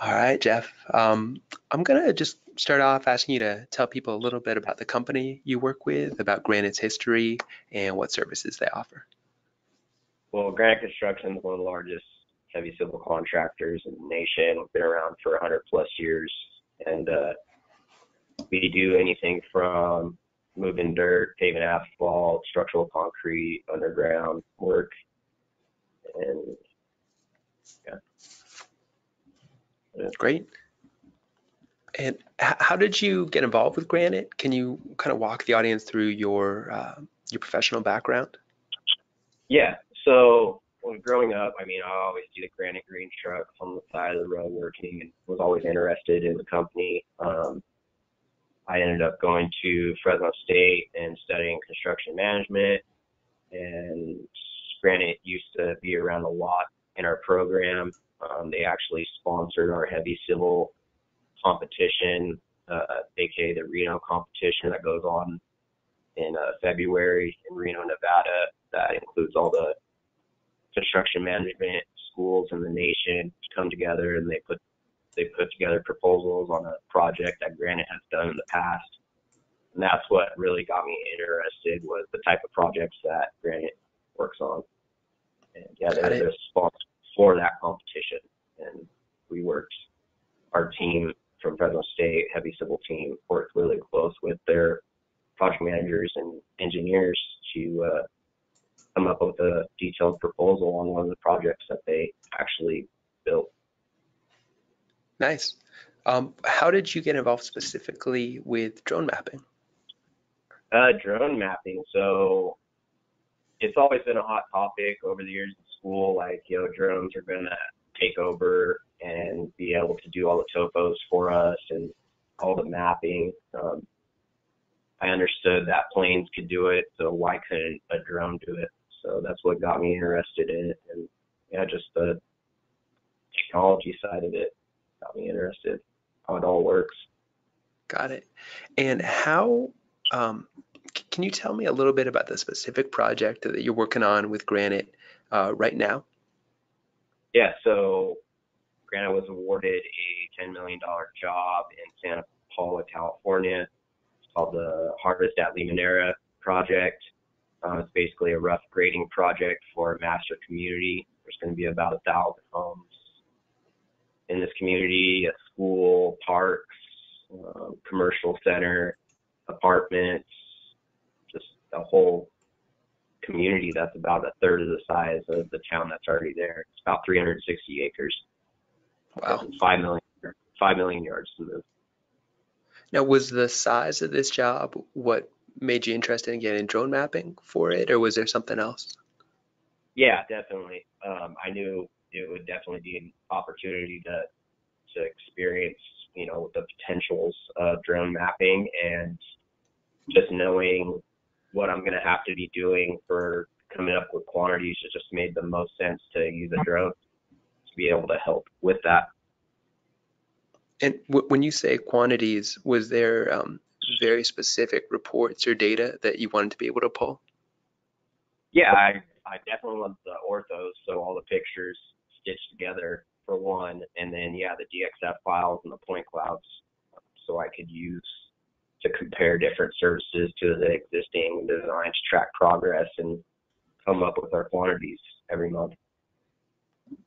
All right, Jeff. I'm gonna just start off asking you to tell people a little bit about the company you work with, about Granite's history, and what services they offer. Well, Granite Construction is one of the largest heavy civil contractors in the nation. We've been around for 100 plus years, and we do anything from moving dirt, paving asphalt, structural concrete, underground work, and yeah. Great. And how did you get involved with Granite? Can you kind of walk the audience through your professional background? Yeah. So when growing up, I always see the Granite green trucks on the side of the road working, and was always interested in the company. I ended up going to Fresno State and studying construction management, and Granite used to be around a lot in our program. They actually sponsored our heavy civil competition, aka the Reno competition that goes on in February in Reno, Nevada. That includes all the construction management schools in the nation to come together, and they put together proposals on a project that Granite has done in the past. And that's what really got me interested, was the type of projects that Granite works on. And yeah, Got they're it. the sponsor for that competition. And we worked, our team from Fresno State, heavy civil team, worked really close with their project managers and engineers to come up with a detailed proposal on one of the projects that they actually built. Nice. How did you get involved specifically with drone mapping? Drone mapping. So it's always been a hot topic over the years in school. Like, drones are going to take over and be able to do all the topos for us and all the mapping. I understood that planes could do it, so why couldn't a drone do it? So that's what got me interested in it. And yeah, just the technology side of it got me interested, how it all works. Got it. And um, can you tell me a little bit about the specific project that you're working on with Granite right now? Yeah, so Granite was awarded a $10 million job in Santa Paula, California. It's called the Harvest at Limonera project. It's basically a rough grading project for a master community. There's going to be about 1,000 homes in this community, a school, parks, commercial center, apartments, just a whole community that's about a third of the size of the town that's already there. It's about 360 acres Wow. and 5 million yards to move. Now, was the size of this job what made you interested in getting drone mapping for it, or was there something else? Yeah, definitely. I knew it would definitely be an opportunity to experience, the potentials of drone mapping, and just knowing what I'm going to have to be doing for coming up with quantities. It just made the most sense to use a drone to be able to help with that. And when you say quantities, was there very specific reports or data that you wanted to be able to pull? Yeah, I definitely love the orthos, so all the pictures stitched together for one, and then yeah, the DXF files and the point clouds, so I could use to compare different services to the existing designs, track progress, and come up with our quantities every month.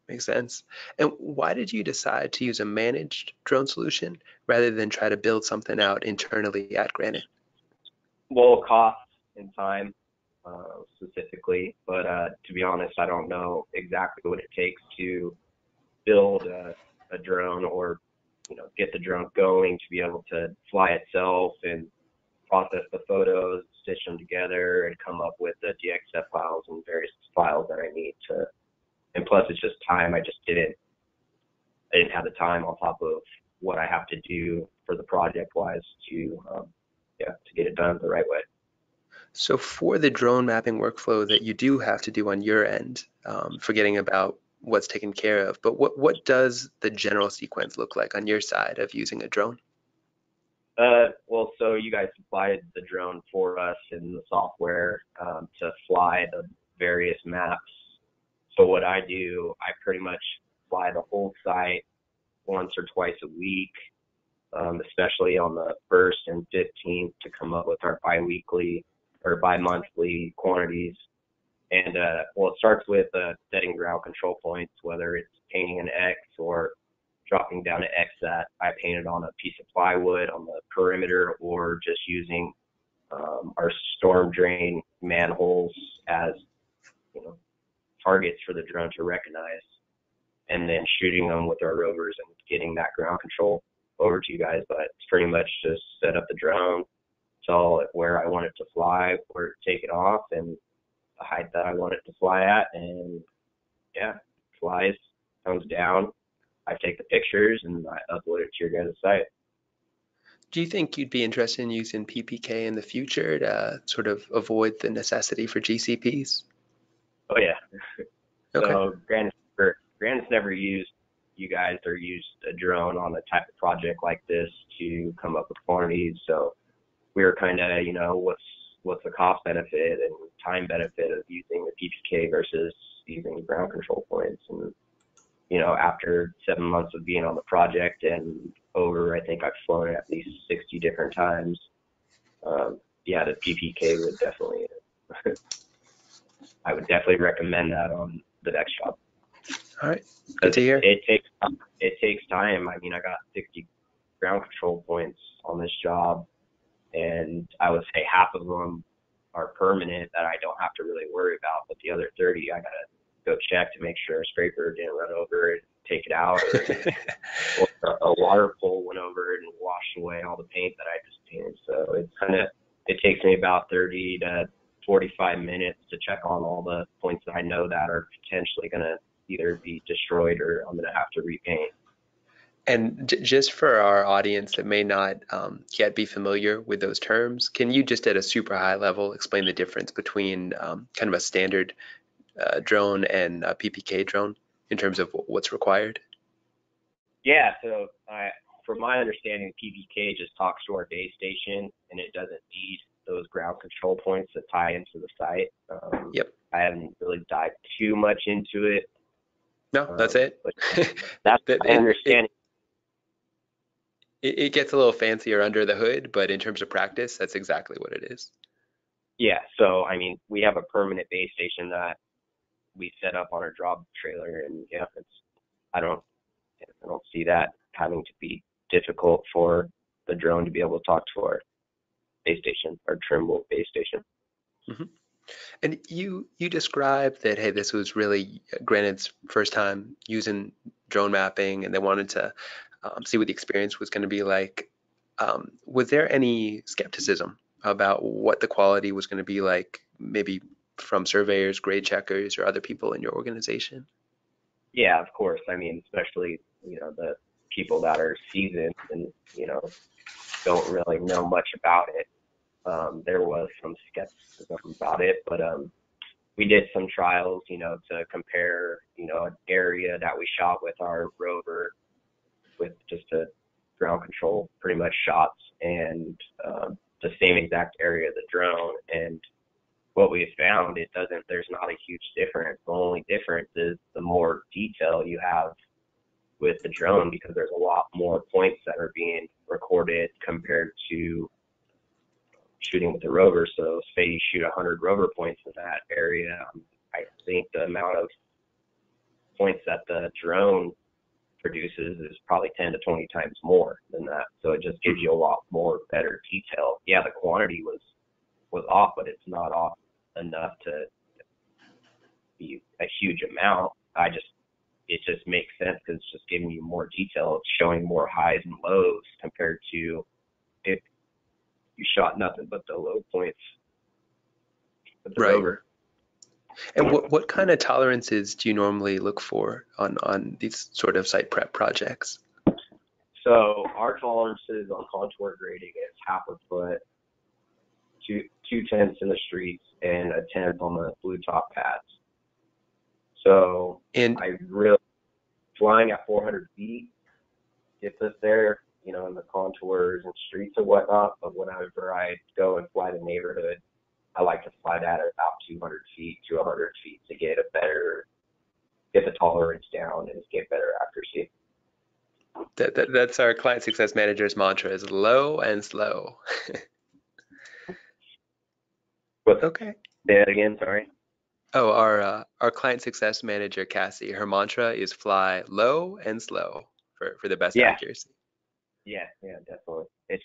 Makes sense. And why did you decide to use a managed drone solution rather than try to build something out internally at Granite? Well, cost and time specifically, but to be honest, I don't know exactly what it takes to build a drone, or get the drone going to be able to fly itself and process the photos, stitch them together, and come up with the DXF files and various files that I need to. And plus, it's just time. I didn't have the time on top of what I have to do for the project wise to to get it done the right way. So for the drone mapping workflow that you do have to do on your end, forgetting about what's taken care of, but what does the general sequence look like on your side of using a drone? Well, so you guys supplied the drone for us in the software to fly the various maps. So what I do, I pretty much fly the whole site once or twice a week, especially on the 1st and 15th, to come up with our biweekly or bi-monthly quantities. And well, it starts with setting ground control points, whether it's painting an X or dropping down an X that I painted on a piece of plywood on the perimeter, or just using our storm drain manholes as, you know, targets for the drone to recognize, and then shooting them with our rovers and getting that ground control over to you guys. But it's pretty much just set up the drone, tell it where I want it to fly, where to take it off, and the height that I want it to fly at, and yeah, flies, comes down. I take the pictures and I upload it to your guys' site. Do you think you'd be interested in using PPK in the future to sort of avoid the necessity for GCPs? Oh yeah. Okay. So Grant's never used you guys or used a drone on a type of project like this to come up with quantities. So we were kind of, what's the cost benefit and time benefit of using the PPK versus using ground control points. And, after 7 months of being on the project and over, I think I've flown it at least 60 different times. Yeah, the PPK would definitely, I would definitely recommend that on the next job. All right. Good to hear. It takes time. I mean, I got 60 ground control points on this job, and I would say half of them are permanent that I don't have to really worry about, but the other 30 I gotta go check to make sure a scraper didn't run over it, take it out, or a water pole went over it and washed away all the paint that I just painted. So it takes me about 30 to 45 minutes to check on all the points that I know that are potentially gonna either be destroyed or I'm gonna have to repaint. And just for our audience that may not yet be familiar with those terms, can you just at a super high level explain the difference between kind of a standard drone and a PPK drone in terms of what's required? Yeah, so from my understanding, PPK just talks to our base station, and it doesn't need those ground control points to tie into the site. Yep. I haven't really dived too much into it. No, that's it. But that's my understanding. It gets a little fancier under the hood, but in terms of practice, that's exactly what it is. Yeah, so I mean, we have a permanent base station that we set up on our drop trailer, and yeah, I don't see that having to be difficult for the drone to be able to talk to our base station, our Trimble base station. Mm-hmm. And you described that, hey, this was really Granite's first time using drone mapping, and they wanted to see what the experience was going to be like. Was there any skepticism about what the quality was going to be like, maybe from surveyors, grade checkers, or other people in your organization? Yeah, of course. I mean, especially, the people that are seasoned and, don't really know much about it. There was some skepticism about it, but we did some trials, to compare, an area that we shot with our rover with just a ground control, pretty much shots, and the same exact area of the drone. And what we found, there's not a huge difference. The only difference is the more detail you have with the drone, because there's a lot more points that are being recorded compared to shooting with the rover. So say you shoot 100 rover points in that area, I think the amount of points that the drone produces is probably 10 to 20 times more than that. So it just gives you a lot more better detail. Yeah, the quantity was off, but it's not off enough to be a huge amount. It just makes sense because it's just giving you more detail. It's showing more highs and lows compared to if you shot nothing but the low points with the Right. rover. And what kind of tolerances do you normally look for on these sort of site prep projects? So our tolerances on contour grading is half a foot, two tenths in the streets, and a tenth on the blue top pads. So And I really, flying at 400 feet gets us there, in the contours and streets and whatnot. But whenever I go and fly the neighborhood, I like to fly that at about 200 feet to 100 feet to get the tolerance down and get better accuracy. That's our client success manager's mantra is low and slow. What? Okay. Say that again. Sorry. Oh, our client success manager, Cassie, her mantra is fly low and slow for the best Yeah, accuracy. yeah, definitely. It's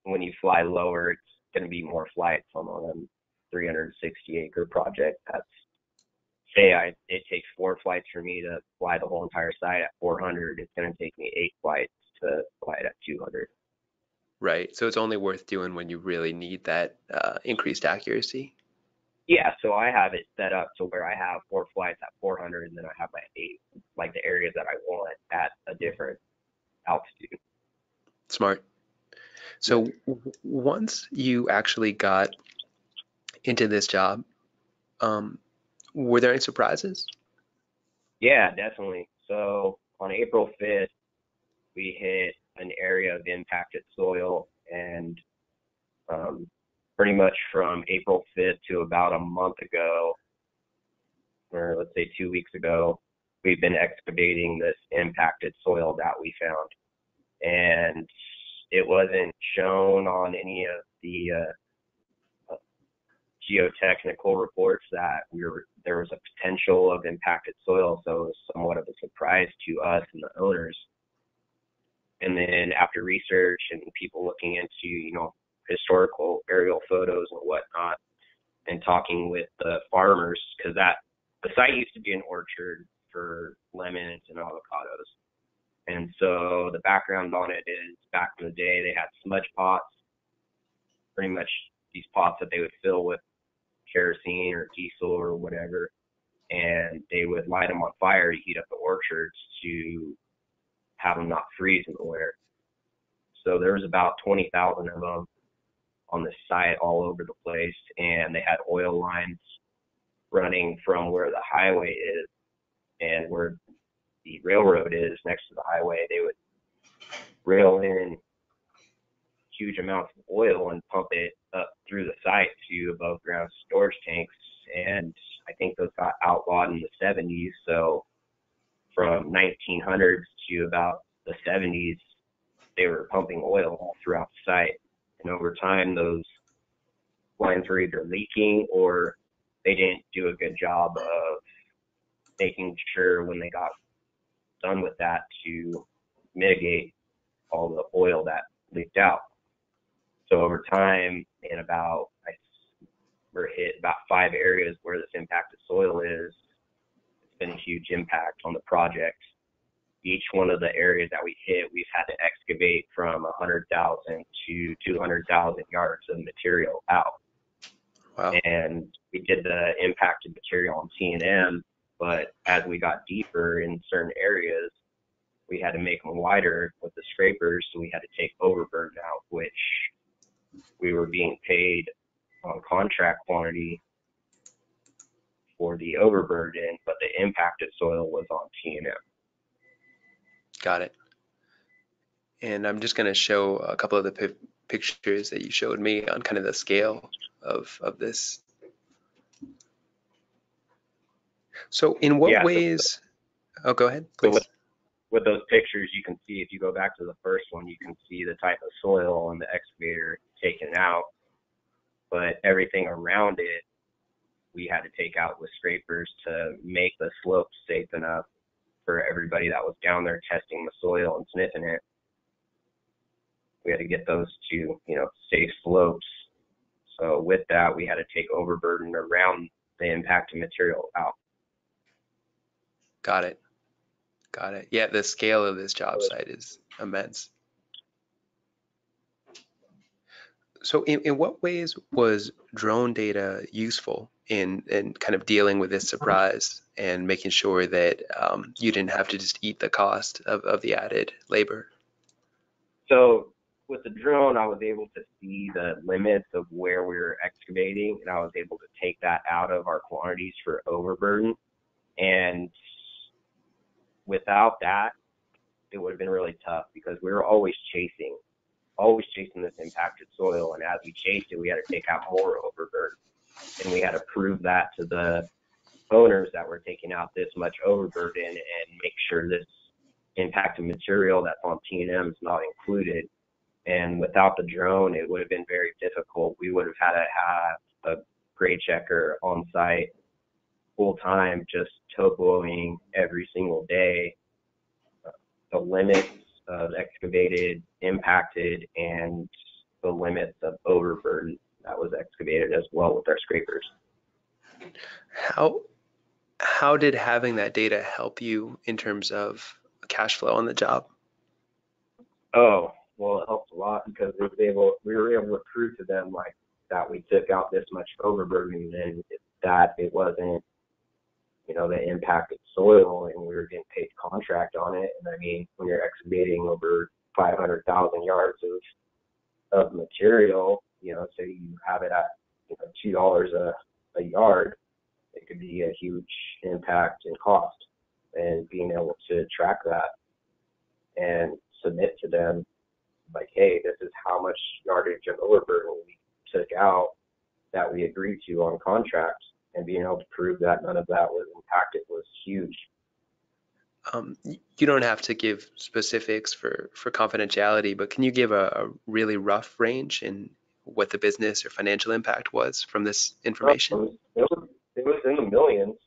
when you fly lower, it's going to be more flights on a 360-acre project. That's it takes 4 flights for me to fly the whole entire site at 400. It's going to take me 8 flights to fly it at 200. Right. So it's only worth doing when you really need that increased accuracy. Yeah, so I have it set up to where I have 4 flights at 400, and then I have my 8, like the areas that I want at a different altitude. Smart. Yeah, So once you actually got into this job, um, were there any surprises? yeah, definitely. So on April 5th, we hit an area of impacted soil, and um, pretty much from April 5th to about a month ago, or let's say 2 weeks ago, we've been excavating this impacted soil that we found. And it wasn't shown on any of the geotechnical reports that there was a potential of impacted soil, so it was somewhat of a surprise to us and the owners. And then after research and people looking into, historical aerial photos and whatnot, and talking with the farmers, because the site used to be an orchard for lemons and avocados. And so the background on it is back in the day, they had smudge pots, pretty much these pots that they would fill with kerosene or diesel or whatever, and they would light them on fire to heat up the orchards to have them not freeze in the winter. So there was about 20,000 of them on the site all over the place, and they had oil lines running from where the highway is and where the railroad is next to the highway. They would rail in huge amounts of oil and pump it up through the site to above ground storage tanks. And I think those got outlawed in the 70s. So from 1900s to about the 70s, they were pumping oil all throughout the site. And over time, those lines were either leaking or they didn't do a good job of making sure when they got done with that to mitigate all the oil that leaked out. So over time, we're hit about 5 areas where this impacted soil is. It's been a huge impact on the project. Each one of the areas that we hit, we've had to excavate from 100,000 to 200,000 yards of material out. Wow. And we did the impacted material on T&M, but as we got deeper in certain areas, we had to make them wider with the scrapers, so we had to take overburden out, which we were being paid on contract quantity for the overburden, but the impacted soil was on T&M. Got it. And I'm just going to show a couple of the pictures that you showed me on kind of the scale of this. So in what Yeah, ways, oh, go ahead, so with, please. with those pictures, you can see, if you go back to the first one, you can see the type of soil on the excavator taken out, but everything around it, we had to take out with scrapers to make the slopes safe enough for everybody that was down there testing the soil and sniffing it. We had to get those to, safe slopes. So with that, we had to take overburden around the impacted material out. Got it. Got it. Yeah, the scale of this job site is immense. So in what ways was drone data useful in kind of dealing with this surprise and making sure that you didn't have to just eat the cost of the added labor? So with the drone, I was able to see the limits of where we were excavating, and I was able to take that out of our quantities for overburden. And without that, it would have been really tough because we were always chasing this impacted soil. And as we chased it, we had to take out more overburden. And we had to prove that to the owners that we're taking out this much overburden and make sure this impacted material that's on T&M is not included. And without the drone, it would have been very difficult. We would have had to have a grade checker on site full time, just topoing every single day the limits of excavated, impacted, and the limits of overburden that was excavated as well with our scrapers. How how did having that data help you in terms of cash flow on the job? Oh, well, it helped a lot because we were able to prove to them like that we took out this much overburden and that it wasn't, the impacted soil, and we were getting paid contract on it. And I mean, when you're excavating over 500,000 yards of material, say you have it at $2 a yard, it could be a huge impact in cost. And being able to track that and submit to them like, hey, this is how much yardage of overburden we took out that we agreed to on contract, and being able to prove that none of that was impacted was huge. You don't have to give specifics for confidentiality, but can you give a really rough range in what the business or financial impact was from this information? It was in the millions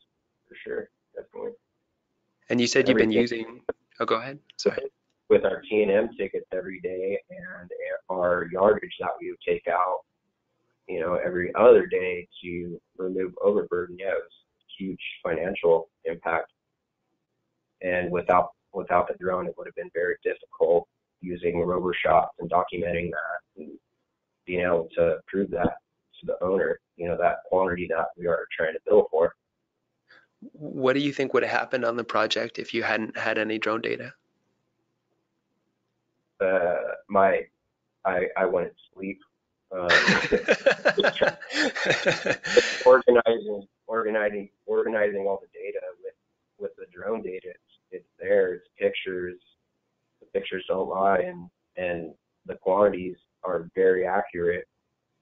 for sure, definitely. And you said you've been Everything using, oh, go ahead. Sorry. with our T&M tickets every day and our yardage that we would take out, every other day to remove overburden. Yeah, it was huge financial impact. And without the drone, it would have been very difficult using rover shots and documenting that and being able to prove that to the owner, that quantity that we are trying to bill for. What do you think would have happened on the project if you hadn't had any drone data? I wouldn't sleep. Organizing all the data with the drone data. It's there. It's pictures. The pictures don't lie, and the quantities are very accurate.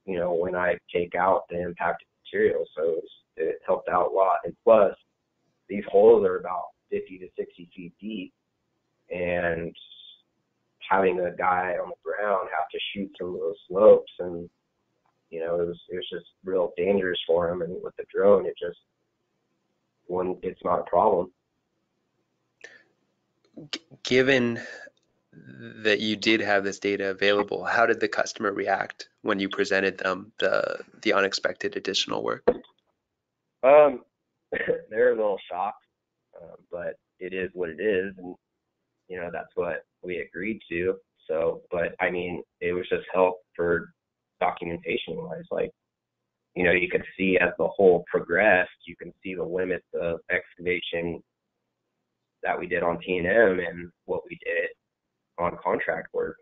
When I take out the impacted material, so it helped out a lot. And plus, these holes are about 50 to 60 feet deep, and having a guy on the ground have to shoot some of those slopes, and it was just real dangerous for him. And with the drone, it's not a problem. Given that you did have this data available, how did the customer react when you presented them the unexpected additional work? They're a little shocked, but it is what it is, and that's what we agreed to. So, but I mean, it was just help for documentation wise. Like, you could see as the hole progressed, you can see the limits of excavation that we did on T&M and what we did on contract work.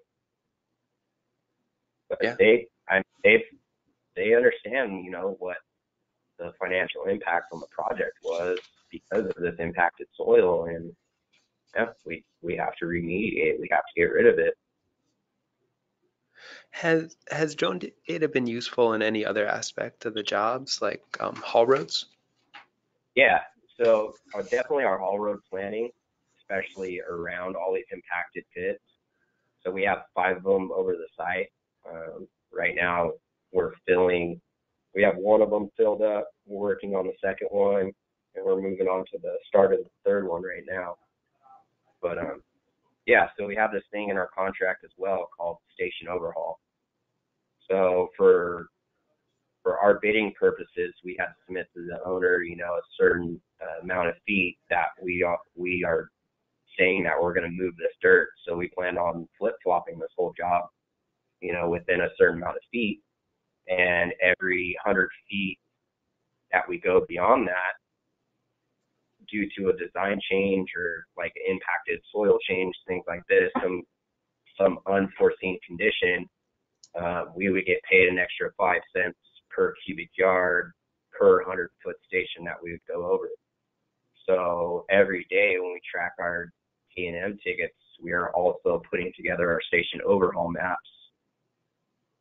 But Yeah. they understand, what the financial impact on the project was because of this impacted soil, and yeah, we have to remediate. We have to get rid of it. Has drone data been useful in any other aspect of the jobs, like haul roads? Yeah, so definitely our haul road planning, especially around all these impacted pits. So we have 5 of them over the site. Right now, we have 1 of them filled up. We're working on the second one, and we're moving on to the start of the third one right now. But yeah, so we have this thing in our contract as well called station overhaul. So for our bidding purposes, we had to submit to the owner, a certain amount of feet that we are saying that we're going to move this dirt. So we planned on flip-flopping this whole job, within a certain amount of feet. And every 100 feet that we go beyond that, due to a design change or like impacted soil change, things like this, some unforeseen condition, we would get paid an extra 5 cents per cubic yard per 100-foot station that we would go over. So every day when we track our T&M tickets, we are also putting together our station overhaul maps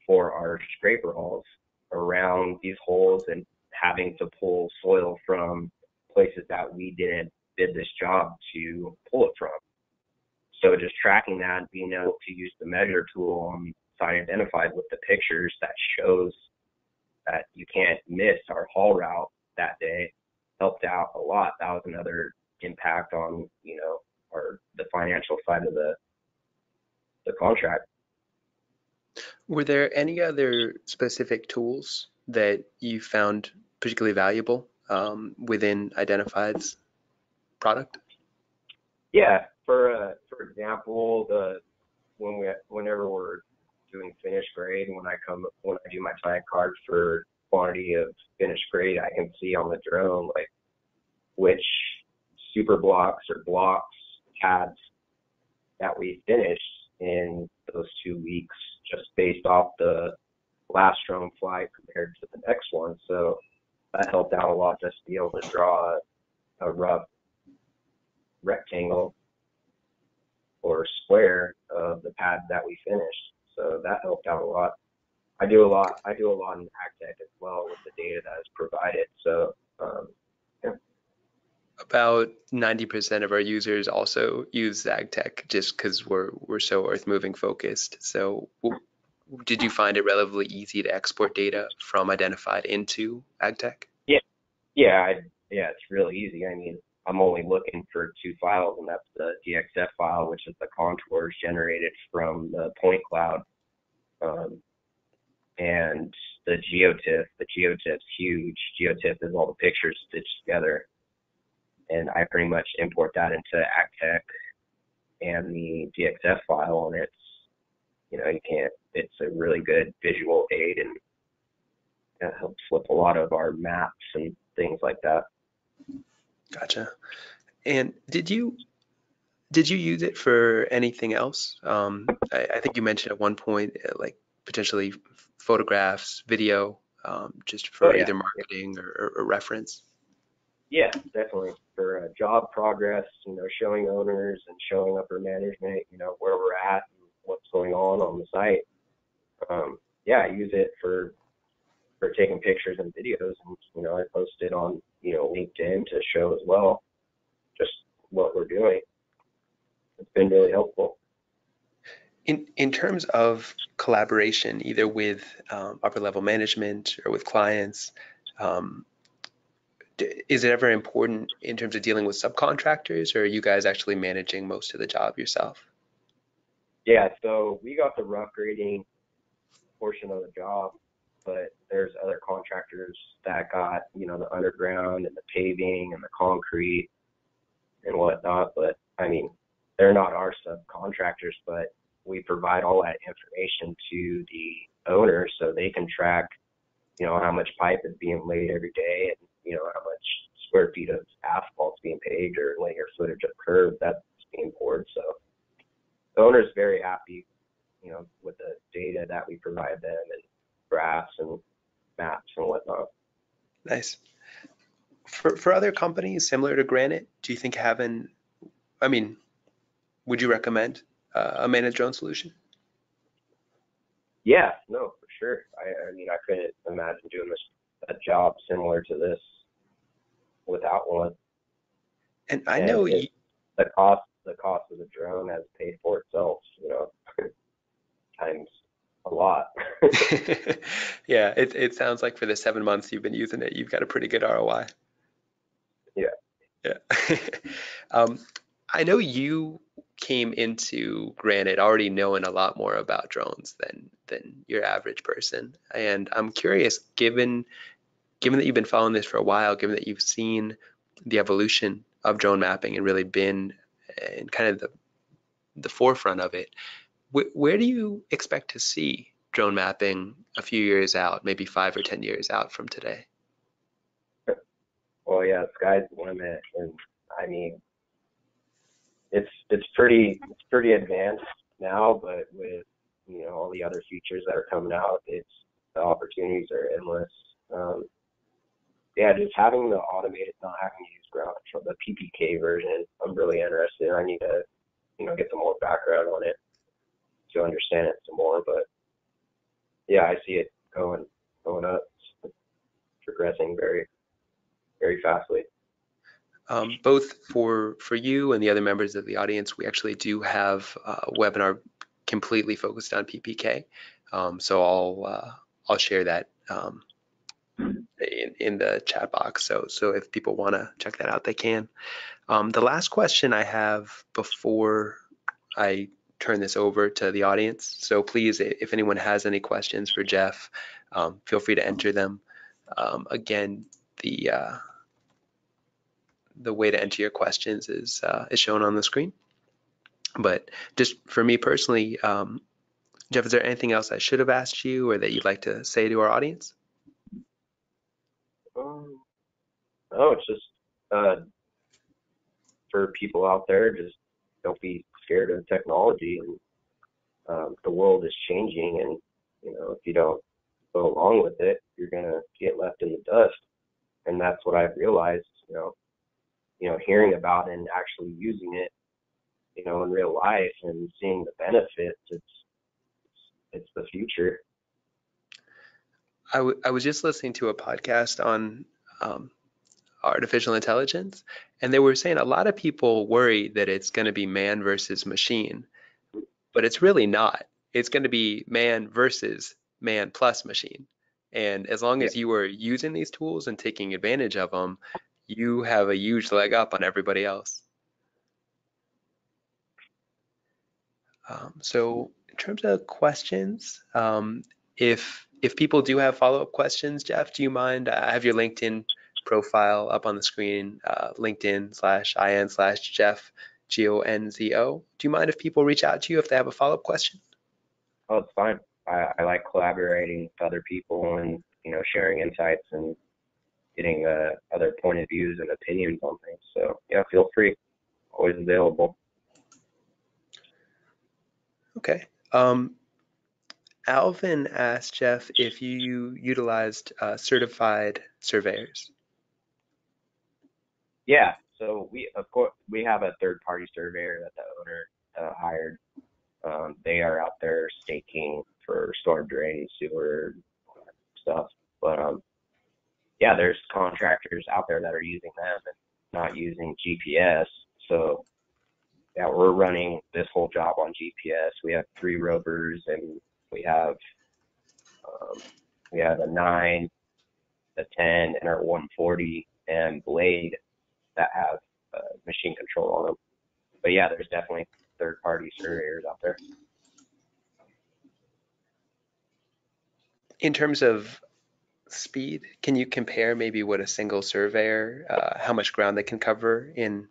for our scraper hauls around these holes and having to pull soil from places that we didn't bid this job to pull it from. So just tracking that and being able to use the measure tool on site identified with the pictures that shows that you can't miss our haul route that day helped out a lot. That was another impact on, the financial side of the contract. Were there any other specific tools that you found particularly valuable within Identified's product? Yeah, for example, whenever we're doing finished grade, when I do my time card for quantity of finished grade, I can see on the drone like which super blocks or blocks pads that we finished in those 2 weeks, just based off the last drone flight compared to the next one. So that helped out a lot, just to be able to draw a rough rectangle or square of the pad that we finished. So that helped out a lot. I do a lot in AgTech as well with the data that is provided. So yeah. About 90% of our users also use AgTech just because we're so earth moving focused. So did you find it relatively easy to export data from Identified into AgTech? Yeah, yeah, it's really easy. I mean, I'm only looking for two files, and that's the DXF file, which is the contours generated from the point cloud, and the geotiff. The geotiff's huge. Geotiff is all the pictures stitched together, and I pretty much import that into AgTech and the DXF file, and it's a really good visual aid, and it helps with a lot of our maps and things like that. Gotcha. And did you use it for anything else? I think you mentioned at one point, like potentially photographs, video, just Oh for yeah, either marketing or reference. yeah, definitely for job progress. Showing owners and showing upper management, where we're at and what's going on the site. Yeah, I use it for taking pictures and videos, and I post it on LinkedIn to show as well just what we're doing. It's been really helpful. In terms of collaboration, either with upper level management or with clients, um, is it ever important in terms of dealing with subcontractors, or are you guys actually managing most of the job yourself? Yeah, so we got the rough grading portion of the job, but there's other contractors that got the underground and the paving and the concrete and whatnot. But I mean, they're not our subcontractors, but we provide all that information to the owner so they can track, how much pipe is being laid every day, and how much square feet of asphalt's being paved or linear footage of curb that's being poured. So the owner's very happy, with the data that we provide them and graphs and maps and whatnot. Nice. For other companies similar to Granite, do you think I mean, would you recommend a managed drone solution? Yeah, no, for sure. I mean, I couldn't imagine doing a job similar to this without one. And I And know the cost of the drone has paid for itself, times a lot. yeah, it sounds like for the 7 months you've been using it, you've got a pretty good ROI. Yeah. Yeah. Um, I know you came into Granite already knowing a lot more about drones than your average person. And I'm curious, given that you've been following this for a while, given that you've seen the evolution of drone mapping and really been in kind of the forefront of it, where do you expect to see drone mapping a few years out, maybe 5 or 10 years out from today? Well, yeah, sky's the limit, and I mean, it's pretty advanced now, but with all the other features that are coming out, the opportunities are endless. Um, yeah, just having the automated, not having to use ground control, the PPK version, I'm really interested. I need to, get some more background on it to understand it some more. But yeah, I see it going up, progressing very, very fastly. Both for you and the other members of the audience, we actually do have a webinar completely focused on PPK. So I'll share that in the chat box. So if people want to check that out, they can. The last question I have before I turn this over to the audience. So please, if anyone has any questions for Jeff, feel free to enter them. Again, the way to enter your questions is shown on the screen. But just for me personally, Jeff, is there anything else I should have asked you or that you'd like to say to our audience? Um, oh, it's just uh, for people out there, just don't be scared of technology. And the world is changing, and if you don't go along with it, you're gonna get left in the dust. And that's what I've realized. Hearing about it and actually using it, in real life and seeing the benefits, it's the future. I was just listening to a podcast on um, artificial intelligence, and they were saying a lot of people worry that it's going to be man versus machine, but it's really not. It's going to be man versus man plus machine. And as long Yeah. as you are using these tools and taking advantage of them, you have a huge leg up on everybody else. So in terms of questions, if people do have follow-up questions, Jeff, do you mind? I have your LinkedIn profile up on the screen, LinkedIn/in/Jeff Gonzo. Do you mind if people reach out to you if they have a follow-up question? Oh, it's fine. I like collaborating with other people and sharing insights and getting other point of views and opinions on things. So yeah, feel free. Always available. Okay. Alvin asked Jeff if you utilized certified surveyors. Yeah. So we of course we have a third party surveyor that the owner hired. They are out there staking for storm drain, sewer stuff. But yeah, there's contractors out there that are using them and not using GPS. So yeah, we're running this whole job on GPS. We have 3 rovers, and we have um, we have a 9, a 10, and our 140 and blade that have machine control on them. But yeah, there's definitely third-party surveyors out there. In terms of speed, can you compare maybe what a single surveyor, how much ground they can cover in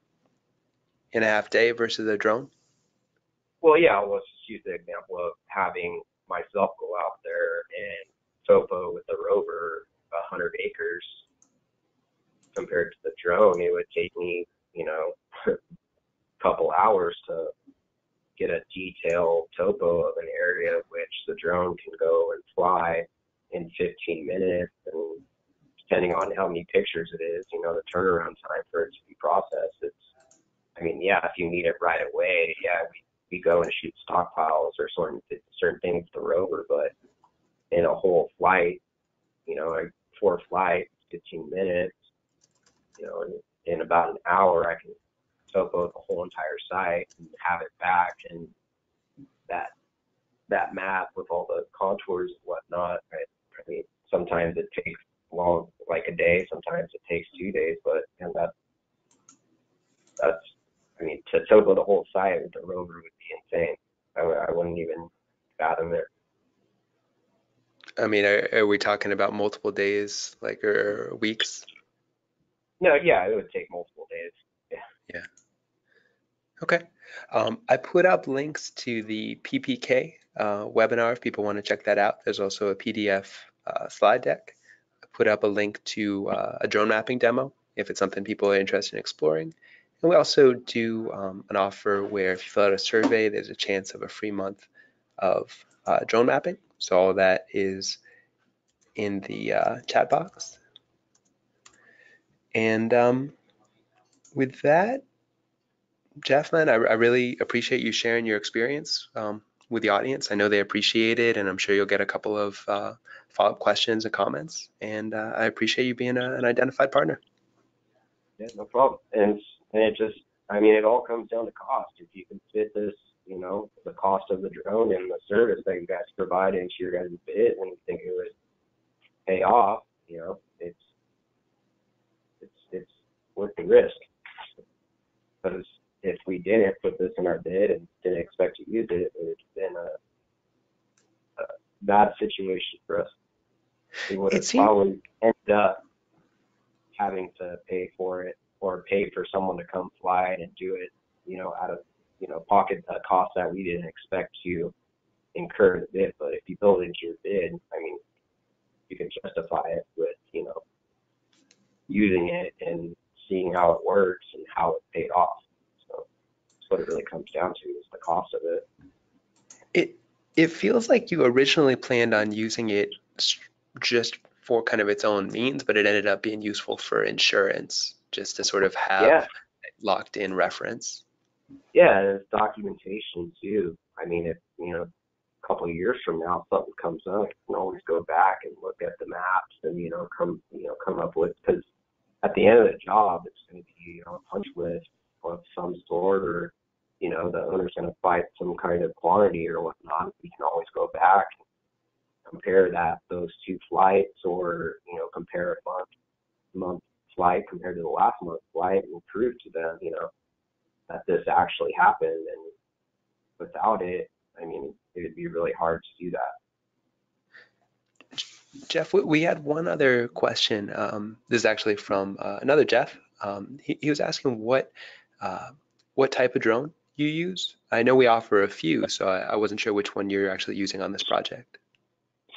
a half day versus a drone? Well, yeah, let's just use the example of having myself go out there and topo with the rover 100 acres compared to the drone. It would take me, a couple hours to get a detailed topo of an area which the drone can go and fly in 15 minutes. And depending on how many pictures it is, the turnaround time for it to be processed, I mean, yeah, if you need it right away, yeah, we go and shoot stockpiles or certain things with the rover, but in a whole flight, like 4 flights, 15 minutes, in about an hour, I can topo the whole entire site and have it back, and that that map with all the contours and whatnot. Right? I mean, sometimes it takes long, like a day. Sometimes it takes 2 days, but that's I mean, to topo the whole site with the rover would be insane. I wouldn't even fathom it. I mean, are we talking about multiple days, like, or weeks? No, yeah, it would take multiple days. Yeah. Yeah. Okay. I put up links to the PPK webinar if people want to check that out. There's also a PDF slide deck. I put up a link to a drone mapping demo if it's something people are interested in exploring. And we also do an offer where if you fill out a survey, there's a chance of a free month of drone mapping. So all of that is in the chat box. And with that, Jeff, man, I really appreciate you sharing your experience with the audience. I know they appreciate it, and I'm sure you'll get a couple of follow-up questions and comments. And I appreciate you being an identified partner. Yeah, no problem. And it just, I mean, it all comes down to cost. If you can fit this, the cost of the drone and the service that you guys provide into your guys' bid, and you think it would pay off, it's worth the risk. Because if we didn't put this in our bid and didn't expect to use it, it would have been a bad situation for us. We would It have seemed probably ended up having to pay for it or pay for someone to come fly it and do it, out of, pocket a cost that we didn't expect to incur in the bid. But if you build it into your bid, I mean, you can justify it with, using it and seeing how it works and how it paid off. So that's what it really comes down to is the cost of it. it it feels like you originally planned on using it just for kind of its own means, but it ended up being useful for insurance, just to sort of Yeah, have locked in reference. yeah, and it's documentation too. I mean, if a couple of years from now something comes up, you can always go back and look at the maps and come up with, because at the end of the job it's going to be a punch list of some sort, or the owner's going to fight some kind of quantity or whatnot. We can always go back and compare those two flights, or compare a month flight compared to the last month flight, and prove to them that this actually happened. And without it, I mean, it would be really hard to do that. Jeff, we had one other question. This is actually from another Jeff. He was asking uh, what type of drone you use. I know we offer a few, so I wasn't sure which one you're actually using on this project.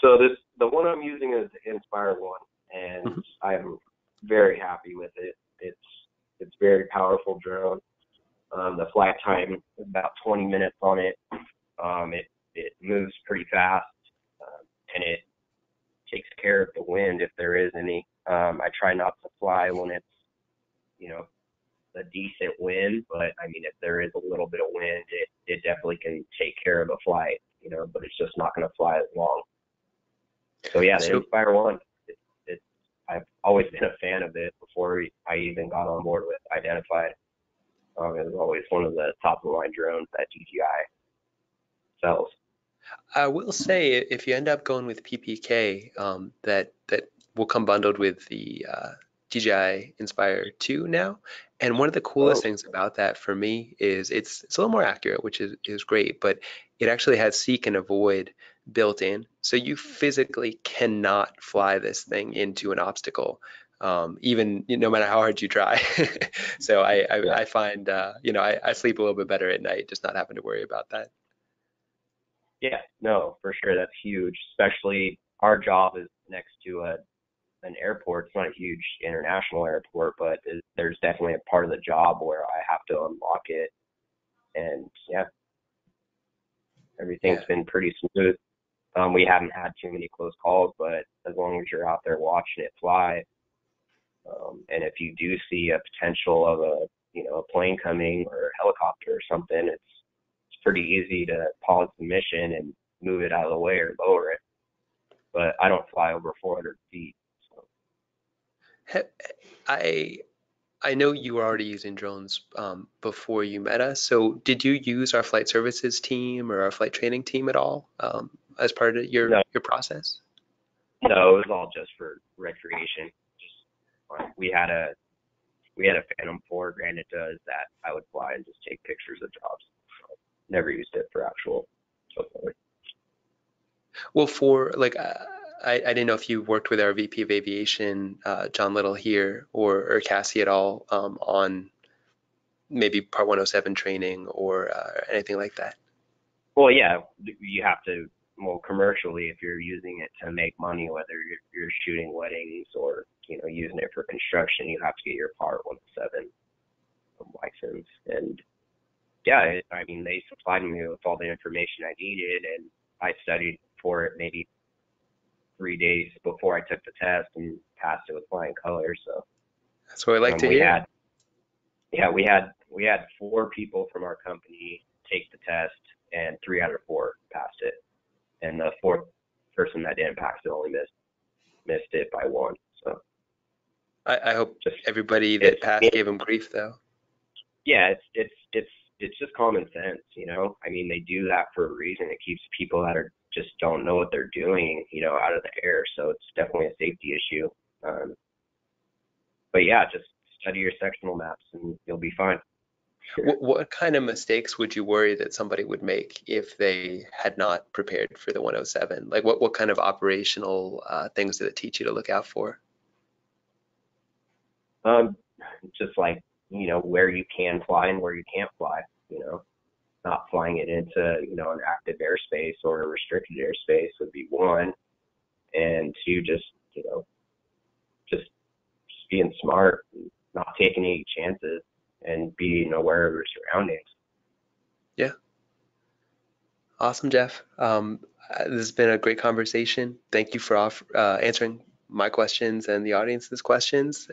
So the one I'm using is the Inspire one, and Mhm. I'm very happy with it. It's very powerful drone. The flight time is about 20 minutes on it. It moves pretty fast, and it takes care of the wind if there is any. I try not to fly when it's you know a decent wind, but I mean if there is a little bit of wind, it definitely can take care of the flight. But it's just not going to fly as long. So yeah, the So Inspire one, it, I've always been a fan of it before I even got on board with Identified. It was always one of the top of the line drones that DJI sells. I will say, if you end up going with PPK, that will come bundled with the DJI Inspire 2 now. And one of the coolest Oh, things about that for me is it's a little more accurate, which is great, but it actually has seek and avoid built in. So you physically cannot fly this thing into an obstacle, even no matter how hard you try. So yeah, I find I sleep a little bit better at night just not having to worry about that. yeah, no, for sure, that's huge. Especially our job is next to an airport. It's not a huge international airport, but there's definitely a part of the job where I have to unlock it. And yeah, everything's Yeah. been pretty smooth. We haven't had too many close calls, but as long as you're out there watching it fly, and if you do see a potential of a plane coming or a helicopter or something, it's pretty easy to pause the mission and move it out of the way or lower it. But I don't fly over 400 feet. So. I I know you were already using drones before you met us. So did you use our flight services team or our flight training team at all as part of No, your process? no, it was all just for recreation. Just we had a Phantom 4 granted to us that I would fly and just take pictures of jobs. So never used it for actual fulfilling. Well, for like, I didn't know if you worked with our VP of Aviation, John Little here, or Cassie at all on maybe Part 107 training or anything like that. Well, yeah, you have to. Well, commercially, if you're using it to make money, whether you're shooting weddings or using it for construction, you have to get your Part 107 license. And yeah, I mean, they supplied me with all the information I needed, and I studied for it maybe 3 days before I took the test and passed it with flying colors. So That's what I like to we hear. had yeah we had 4 people from our company take the test, and 3 out of 4 passed it, and the fourth person that didn't pass it only missed it by one. So I hope just Everybody It's that passed gave him grief, though. yeah, it's just common sense, you know. I mean, they do that for a reason. It keeps people that are just don't know what they're doing, you know, out of the air. So it's definitely a safety issue. Um, but yeah, just study your sectional maps and you'll be fine. What kind of mistakes would you worry that somebody would make if they had not prepared for the 107? Like what kind of operational things did it teach you to look out for? Um, just like, you know, where you can fly and where you can't fly, you know, not flying it into, you know, an active airspace or a restricted airspace would be one. And two, just, you know, just being smart, and not taking any chances and being aware of your surroundings. Yeah, awesome, Jeff. This has been a great conversation. Thank you for answering my questions and the audience's questions.